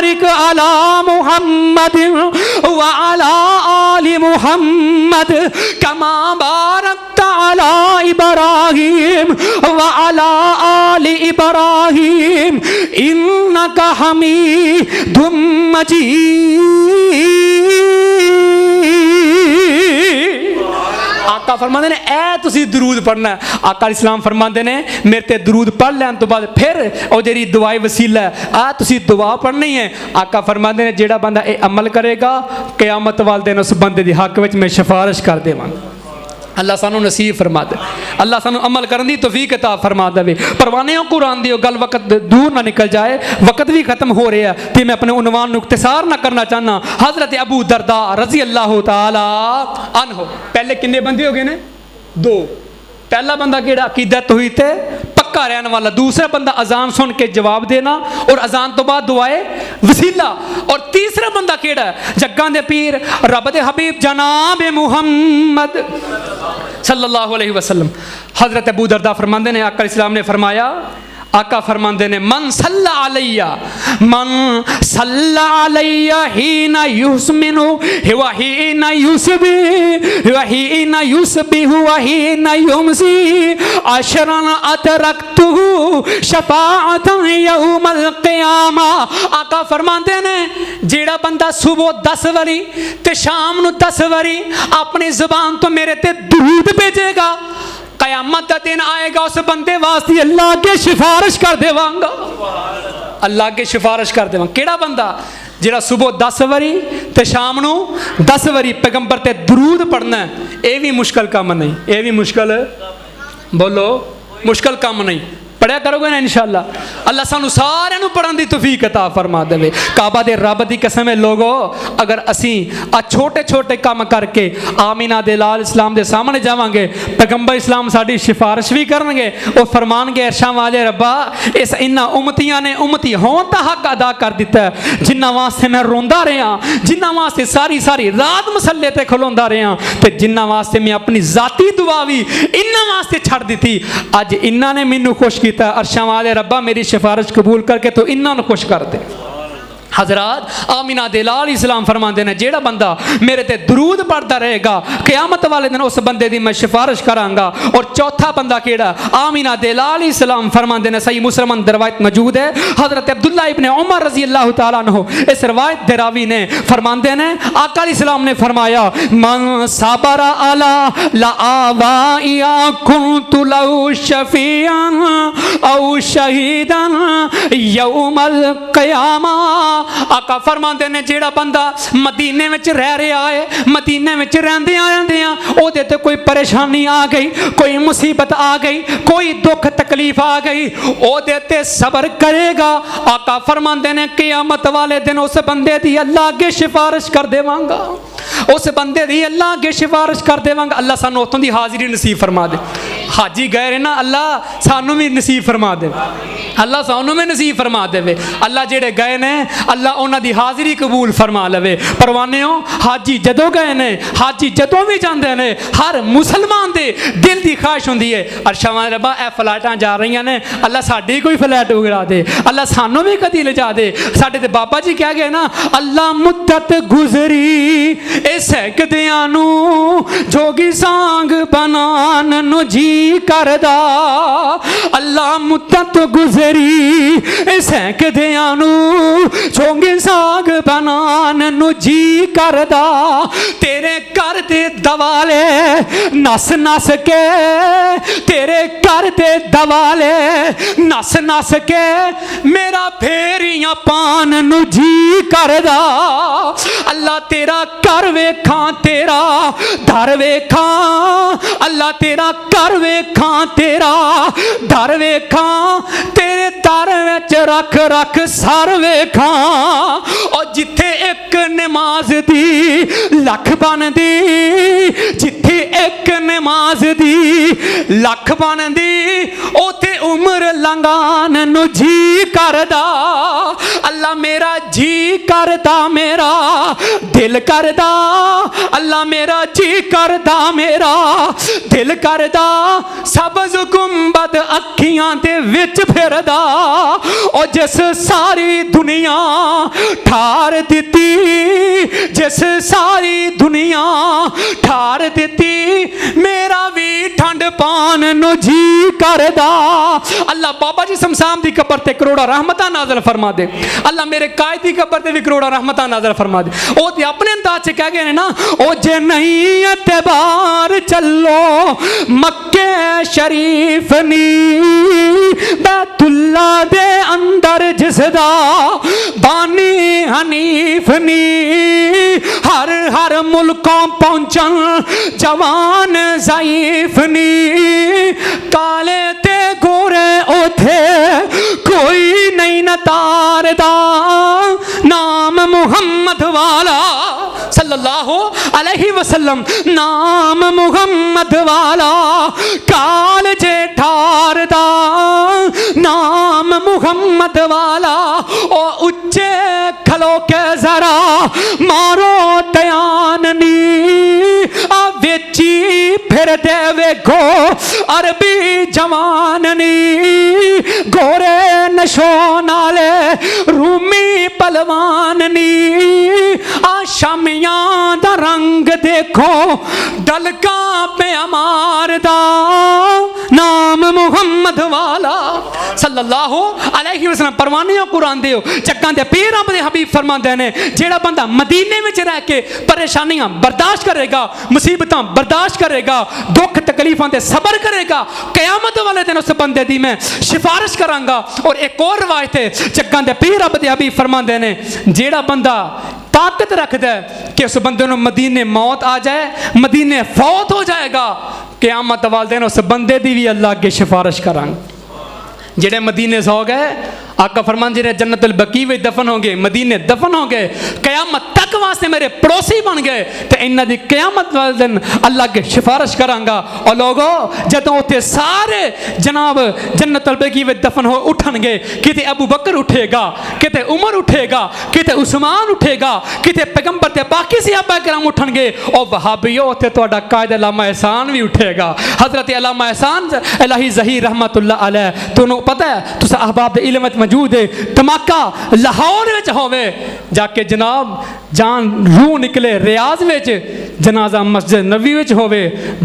बारिक अला मुहम्मद व अला आलि मुहम्मद कमा बारकत अला इब्राहीम व अला आलि इब्राहीम इन्नका हमीदुम मजीद। आका फरमाते ने ऐ तुसी दरूद पढ़ना। आका इस्लाम फरमाते ने मेरे ते दरूद पढ़ लैन तो बाद फिर वो जी दुआई वसीला है आ तुसी दुआ पढ़नी है। आका फरमाते ने जेड़ा बंदा ये अमल करेगा क़यामत वाले दिन उस बंदे दी हक विच मैं सिफारिश कर देवांगा। अल्लाह सानू नसीब फरमा दे, अल्लाह सानू अमल करने की तौफीक अता फरमा दे। परवाने कुरान दी गल वक्त दूर ना निकल जाए, वक्त भी खत्म हो रहा है तो मैं अपने उन्वान इख्तिसार ना करना चाहना। हज़रत अबू दरदा रज़ी अल्लाह ताला अन्हु पहले किन्ने बंदे हो गए ने? दो। पहला बंदा केड़ा अकीदत हुई थे पक्का रहने वाला, दूसरा बंदा अजान सुन के जवाब देना और अजान तो बाद दुआए वसीला, और तीसरा बंदा केड़ा जग्गां दे पीर रब दे हबीब जनाब मुहम्मद सल्लल्लाहु अलैहि वसल्लम। हज़रत अबू दरदा फरमाते ने आका इस्लाम ने फरमाया, आका फरमाते ने मन सल्ला अलैया हीना युस्मिनु व हीना युस्बी व हीना युस्बिहु व हीना युमसी अशरन अतरक्तुहु शफाअतन यौमल क़ियामा। आका फरमाते ने जेड़ा बंदा सुबह 10 बारी ते शाम नू 10 बारी अपनी जुबान तो मेरे ते दुरूद भेजेगा, क़यामत का दिन आएगा उस बंदे वास्ते अल्लाह के सिफारिश कर देवांगा, अल्लाह के सिफारिश कर देवांगा। केड़ा बंदा जेड़ा सुबह 10 बारी ते शाम नू 10 बारी पैगंबर ते दुरूद पढ़ना है। ये भी मुश्किल काम नहीं, ये भी मुश्किल, बोलो मुश्किल काम नहीं। पढ़िया करोगे ना इंशाअल्लाह। अल्लाह सानू सारे पढ़न की तौफीक अता फरमा दे। काबा दे रब की कसम है लोगो, अगर असी आ छोटे छोटे काम करके आमीना दे लाल इस्लाम दे सामने जावांगे, पैगंबर इस्लाम साडी सिफारिश भी करनगे, वो फरमानगे अर्शां वाले रब्बा इस इन्हां उम्मतियां ने उम्मती होण दा हक अदा कर दिता है, जिन्हां वास्ते मैं रोंदा रहा, जिन्हां वास्ते सारी सारी रात मसल्ले ते खलोंदा रहा, ते जिन्हां वास्ते मैं अपनी जाती दुआ भी इन्हां वास्ते छड़ दी। अज इन्हां ने मैनू खुश अर्शां वाले रब्बा मेरी सिफारिश कबूल करके तो इन्हां खुश कर दे। हजरात आमीना दे लाल इस्लाम फरमाते हैं जेड़ा बंदा मेरे ते दुरूद पढ़ता रहेगा क़यामत वाले दिन उस बंदे की मैं सिफारिश करांगा। और चौथा बंदा केड़ा आमीना दे लाल इस्लाम फरमाते हैं, सही मुसलमान रवायत मौजूद है, हजरत अब्दुल्ला इब्ने उमर रज़ी अल्लाह तआला अन्हु इस रवायत दे रावी ने फरमाते हैं आका इस्लाम ने फरमाया मन सबरा अला लावाइया कुन्तु लहु शफीअन औ शहीदन यौमल क़यामा। आका फरमाते ने जेड़ा बंदा मदीने में रह रहा है, मदीने में रहंदियां ओदे ते कोई परेशानी आ गई, कोई मुसीबत आ गई, कोई दुख तकलीफ आ गई, ओदे ते सबर करेगा। आका फरमाते ने क़यामत वाले दिन उस बंदे दी अल्लाह अगे सिफारिश कर देवांगा, उस बंदे दी अल्लाह अगे सिफारिश कर देवांगा। अल्लाह सानू उतों दी हाजिरी नसीब फरमा दे। हाजी गए ना, अल्लाह सानू भी नसीब फरमा दे, अल्लाह सानू भी नसीब फरमा दे। अल्लाह जेड़े गए ने अल्लाह उन्हां दी हाजिरी कबूल फरमा लवे। परवानेओ हाजी जदों गए ने, हाजी जदों भी जांदे ने, हर मुसलमान दे दिल दी ख्वाहिश हुंदी है अर्शां वाले रब्बा ए फ्लाइटां जा रही ने, अल्लाह साडी कोई फ्लाइट उगड़ा दे, अल्लाह सानू भी कदी ले जा दे। साडे ते बाबा जी कह गए ना अल्लाह मुद्दत गुजरी ए सैकदियां नू जोगी सांग बनान नु जी करदा, अल्लाह मुद्दत गुजरी ए सैकदियां नू जोगी सांग बनान नु जी करदा। तेरे घर दे दवाले नस नस के, तेरे घर दे दवाले नस नस के मेरा फेरियां पान नु जी करदा। अल्लाह तेरा घर वेखां, तेरा दर वेखां, अल्लाह तेरा घर वेखां, तेरा दर वेखां, तेरे दर विच रख रख सर वेखां। और जिथे एक नमाज दी लख बनदी, जिथे एक नमाज दी लख बनदी, उथे उम्र लंघान नु जी करदा। अल्लाह मेरा जी करदा, मेरा दिल करदा अल्लाह मेरा जी करदा मेरा दिल करदा सबज गुंबद अखियां दे विच फिरदा ओ जिस सारी दुनिया ठार दिती जिस सारी दुनिया ठार दिती मेरा भी ठंड पान नु जी करदा अल्लाह बाबा जी शमशान दी कबर ते करोड़ा रहमतां नाज़िल फरमा दे अल्लाह मेरे कायद दी कबर ते भी करोड़ा रहमतां नाज़िल फरमा दे ओ ते अपने अंदाज च कह गए ना ओ जे नहीं एतबार चलो मक्के शरीफ नी बैतुल्ला दे अंदर जिसदा बानी हनीफ नी हर हर मुल्कों पहुंचन जवान ज़ईफ नी काले ते गोरे उथे कोई नहीं नतारदा नाम मुहम्मद वाला सल्लल्लाहु अलैहि वसल्लम नाम मुहम्मद वाला काल जे ठारदा नाम मुहम्मद वाला ओ उच्चे खलो के जरा मारो तयान नी आ वेची फिर दे वेखो अरबी जवान नी गोरे नशो नाले रूमी पलवान नी आ शामियां दा रंग देखो डलका पे अमार दा नाम मुहम्मद वाला सल्लल्लाहु अलैहि वसल्लम परवानियां कुरान दे चक्कां दे पीर रब दे हबीब फरमांदे ने जेड़ा बंदा मदीने विच रह के परेशानियां बर्दाश्त करेगा मुसीबतां बर्दाश्त करेगा दुख तकलीफां ते सबर करेगा क़यामत वाले दिन उस बंदे दी मैं सिफारिश करांगा और एक और रवायत है चक्कां दे पीर रब दे हबीब फरमांदे ने जेड़ा बंदा ताकत रखता है कि उस बंदे को मदीने मौत आ जाए मदीने फौत हो जाएगा क़यामत वाले दिन उस बंदे दी भी अल्लाह अगे सिफारिश करांगे जेड़े मदीने सो गए आका फरमान जी जन्नतुल बकी में दफन हो गए मदीने दफन हो गए क़यामत तक वास्ते मेरे पड़ोसी बन गए तो इन्हां दी क़यामत वाले दिन अल्लाह के सिफारिश करांगा और लोगों जदों उत्थे सारे जनाब जन्नतुल बकी में दफन हो उठणगे किते अबू बकर उठेगा किते उमर उठेगा किते उस्मान उठेगा किते पैगंबर ते बाकी सहाबा किराम उठणगे और वहाबियो उत्थे तुहाडा कायद अल्लामा एहसान भी उठेगा हजरत अल्लामा एहसान इलाही ज़हीर रहमतुल्लाह अलैह तुहानू पता है तुस अहबाब दे इल्म मौजूद है धमाका लाहौर विच होवे जाके जनाब जान रूह निकले रियाज विच जनाजा मस्जिद नबी विच होवे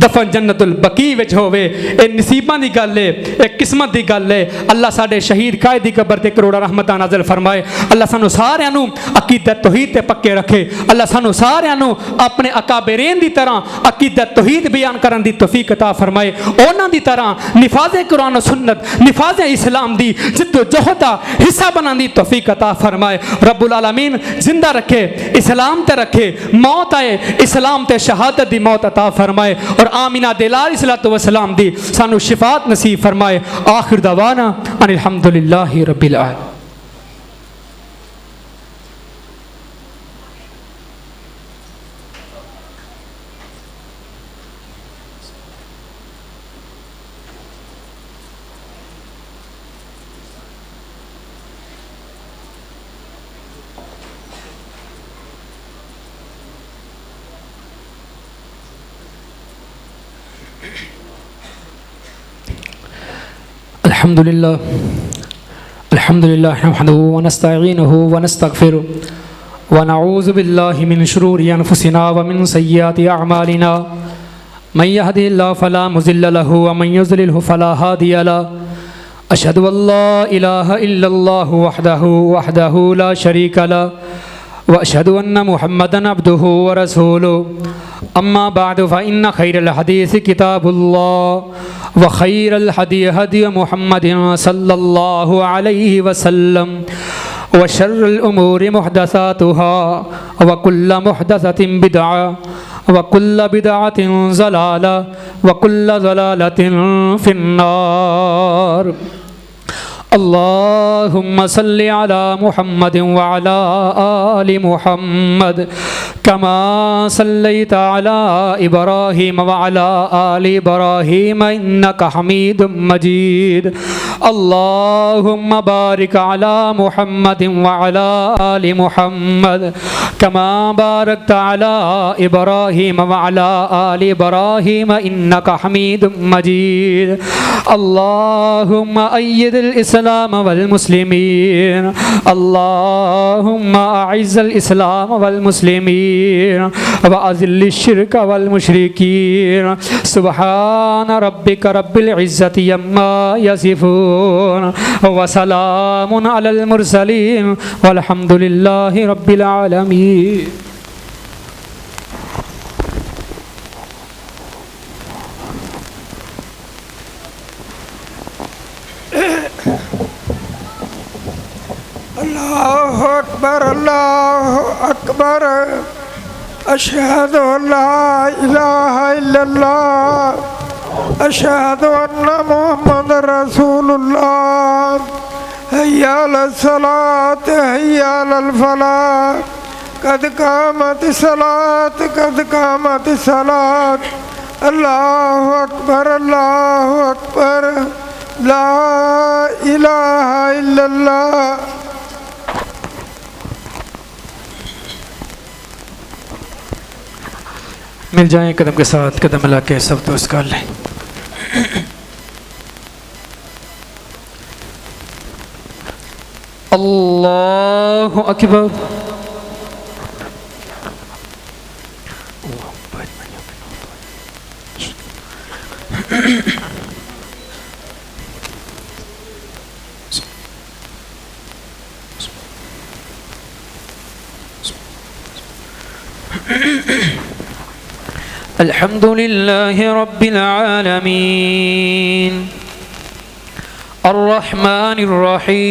दफन जन्नतुल बकी विच होवे ए नसीबां दी गल है ए किस्मत दी गल है अल्लाह साडे शहीद कायद दी कबर ते करोड़ा रहमतां नाज़िल फरमाए अल्लाह सानू सारियां नू अकीदत तौहीद ते पक्के रखे अल्लाह सानू सारियां नू अपने अकाबरीन दी तरह अकीदत तौहीद बयान करन दी तौफीक अता फरमाए उन्हां दी तरह निफाज़े कुरान और सुन्नत निफाज़े इस्लाम दी जिद्दोजहद दा हिस्सा बनाने दी तौफीक अता फरमाए रब्बुल आलमीन जिंदा रखे इस्लाम ते रखे मौत आए इस्लाम ते शहादत दी मौत अता फरमाए और आमीना दिलार इस्लातु वसलाम दी सानू शिफात नसीब फरमाए आखिर दवाना अनिल हम्दुलिल्लाहि रब्बिल आलमीन। अल्हम्दुलिल्लाह अल्हम्दुलिल्लाह नहमदुहु व नस्तईनुहु व नस्तगफिरुह व नऊज़ु बिल्लाहि मिन शुरूरि अनफुसिना व मिन सय्यिआति अअमालिना मन यहदिहिल्लाहु फला मुज़िल्ल लहु व मन युज़लिल्हु फला हादिय लहु अशहदु अल्ला इलाहा इल्लल्लाहु वहदहु ला शरीका लहु व अशहदु अन्न मुहम्मदन अब्दुहु व रसूलुहु अम्मा बअदु फ़इन्न खैरल हदीस किताबुल्लाह व खैरल हदी हदी मुहम्मदिन सल्लल्लाहु अलैहि वसल्लम व शर्रुल उमूरि मुहदसातुहा व कुल्लु मुहदसतिन बिदअह व कुल्लु बिदअतिन ज़लाला व कुल्लु ज़लालतिन फिन्नार। अल्लाहुम्मा सल्लि अला मुहम्मद व अला आलि मुहम्मद कमा सल्लैता अला इब्राहीम व अला आलि इब्राहीम इन्नका हमीदुम मजीद। اللهم بارك على محمد وعلى آل محمد كما باركت على إبراهيم وعلى آل إبراهيم إنك حميد مجيد. اللهم أيد الإسلام والمسلمين. اللهم أعز الإسلام والمسلمين وأذل الشرك والمشركين. سبحان ربك رب العزة عما يصفون وسلام على المرسلين والحمد لله رب العالمين. الله أكبر الله أكبر أشهد أن لا إله إلا الله أشهد أن محمد رسول الله. هيا على الصلاة هيا على الفلاح قد قامت الصلاة قد قامت الصلاة. الله أكبر الله أكبر لا إله إلا الله. मिल जाएं कदम के साथ कदम मिला के सब दोस्त कर लें. अल्लाहु अकबर. الحمد لله رب العالمين الرحمن الرحيم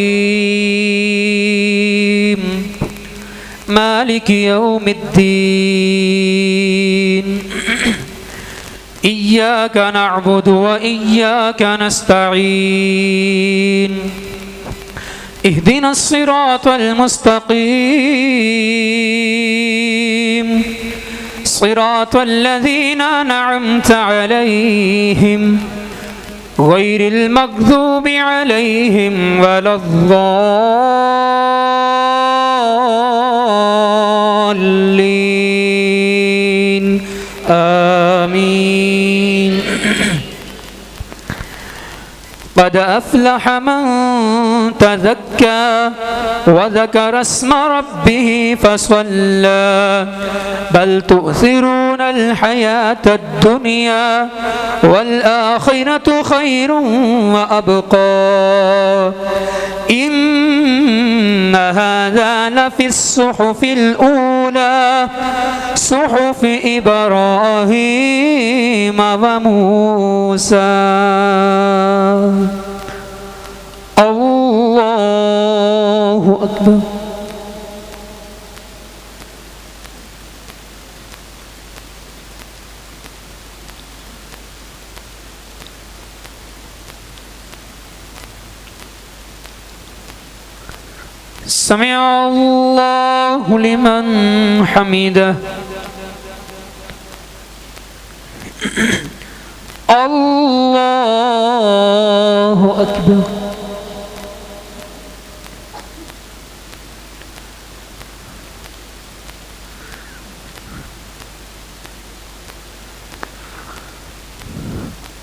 مالك يوم الدين. إياك نعبد وإياك نستعين. اهدنا الصراط المستقيم صراط الذين أنعمت عليهم غير المغضوب عليهم ولا الضالين آمين. قد أفلح من تزكى وذكر اسم ربه فصلى بل تؤثرون الحياة الدنيا والآخرة خير وأبقى. إن هذا لفي الصحف الأولى صحف إبراهيم وموسى. الله أكبر. سمع الله لمن حمده. الله أكبر.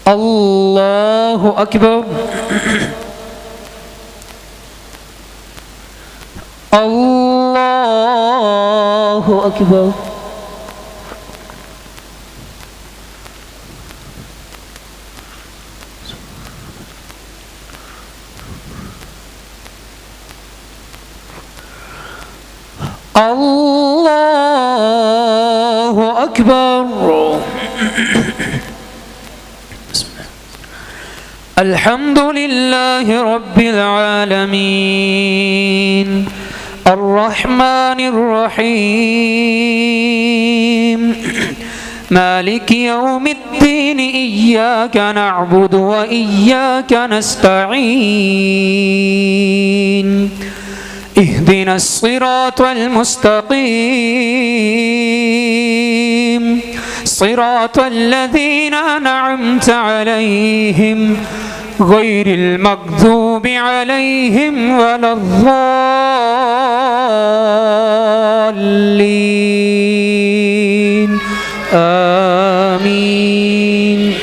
الله أكبر. الله أكبر. الله أكبر. الحمد لله رب العالمين الرحمن الرحيم مالك يوم الدين. إياك نعبد وإياك نستعين. اهدنا الصراط المستقيم صراط الذين أنعمت عليهم غير المغضوب عليهم ولا الضالين آمين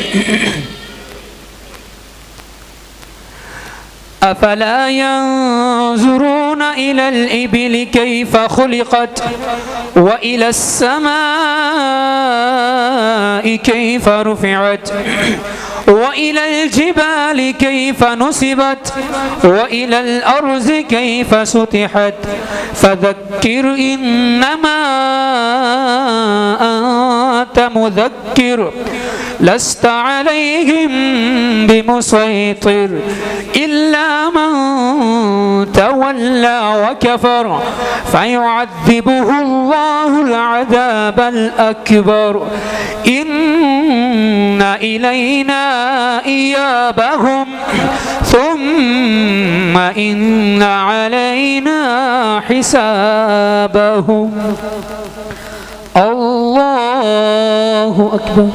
أفلا ينظرون إلى الإبل كيف خلقت وإلى السماء كيف رفعت وإلى الجبال كيف نصبت وإلى الأرض كيف سطحت فذكر إنما أنت مذكر لست عليهم بمسيطر إلا من تولى وكفر فيعذبه الله العذاب الأكبر إن إلينا إيابهم ثم إن علينا حسابهم الله أكبر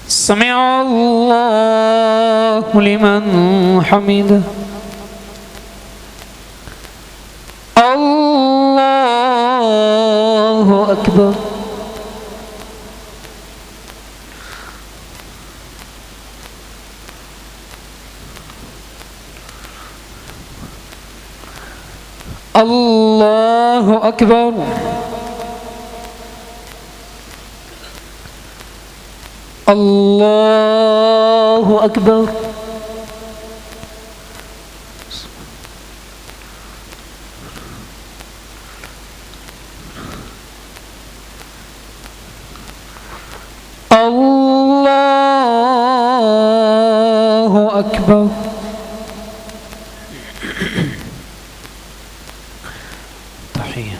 سمع الله لمن حمده الله أكبر الله أكبر الله أكبر الله أكبر تحية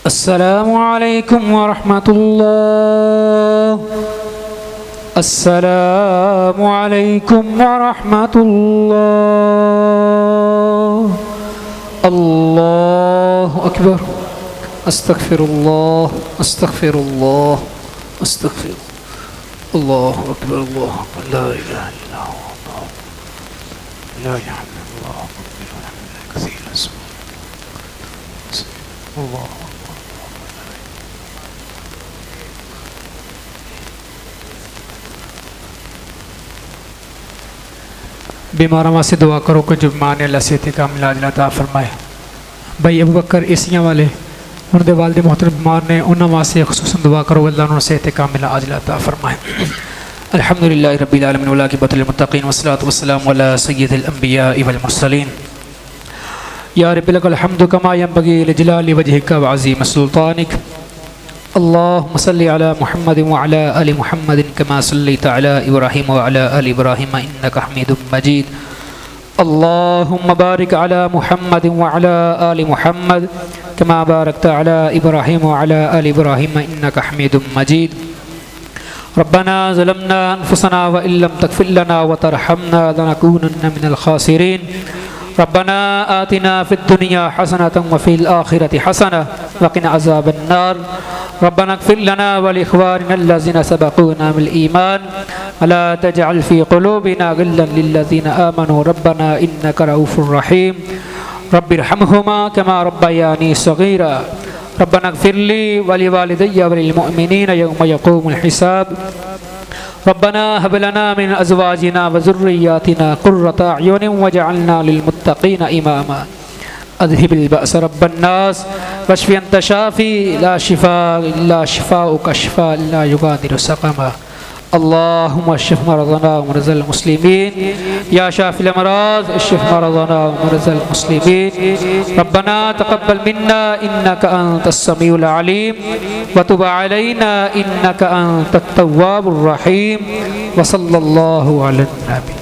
السلام عليكم ورحمة الله السلام عليكم ورحمة الله الله أكبر أستغفر الله أستغفر الله أستغفر الله أكبر الله أكبر لا إله إلا هو لا إله إلا الله كثيرا الله बीमारों से दुआ करो कि जो माने अल्लाह सेहत का मिलाज अता फरमाए। भाई अबू बकर एसियां वाले उनके वालिद मोहतरम बीमार ने उन्होंने वास्ते खुसूसन दुआ करो अल्लाह उन्होंने सेहत का मिलाज अता फरमाए। अल्हम्दुलिल्लाहि रब्बिल आलमीन वल आक़िबतु लिल मुत्तक़ीन वस्सलातु वस्सलामु अला सय्यिदिल अंबिया वल मुरसलीन या रब्बी लकल हम्दु कमा यंबगी लिजलाली वजहिका व अज़ीम सुल्तानिक अल्लाहुम्मा सल्लि अला मुहम्मद व अला आलि मुहम्मद कमा सल्लैता अला इब्राहीम व अला आलि इब्राहीम इन्नका हमीदुम मजीद अल्लाहुम्मा बारिक अला मुहम्मद व अला आलि मुहम्मद कमा बारकता अला इब्राहीम व अला आलि इब्राहीम इन्नका हमीदुम मजीद रब्बना ज़लमना अनफुसना व इल्लम तग़फिर लना व तरहमना लनकूनन्न मिनल खासिरीन रब्बना आतिना फिद दुनिया हसनतन व फिल आखिरति हसनह व क़िना अज़ाबन्नार रब्बना इग़फिर लना व लिइख़वानिना अल्लज़ीना सबक़ूना बिल ईमान व ला तजअल फ़ी क़ुलूबिना ग़िल्लन लिल्लज़ीना आमनू रब्बना इन्नका रऊफ़ुर रहीम रब्बिरहमहुमा कमा रब्बयानी सग़ीरा रब्बना इग़फिर ली व लिवालिदैया व लिल मुअमिनीना यौम यक़ूमुल हिसाब रब्बना हब लना मिन अज़वाजिना व ज़ुर्रिय्यातिना क़ुर्रता अयुनिन वजअलना लिलमुत्तक़ीना इमामा अज़हिबिल बअस रब्बन नास वश्फि अंत शाफ़ी ला शिफ़ा इल्ला शिफ़ाउका शिफ़ा ला युगादिरु सक़मा अल्लाहुम्मा अश्फ़ि मरज़ना व मरज़ल मुस्लिमीन या शाफ़िल अमराज़ अश्फ़ि मरज़ना व मरज़ल मुस्लिमीन रब्बना तक़ब्बल मिन्ना इन्नका अंतस समीउल अलीम व तुब अलैना इन्नका अंतत तव्वाबुर रहीम व सल्लल्लाहु अला नबी।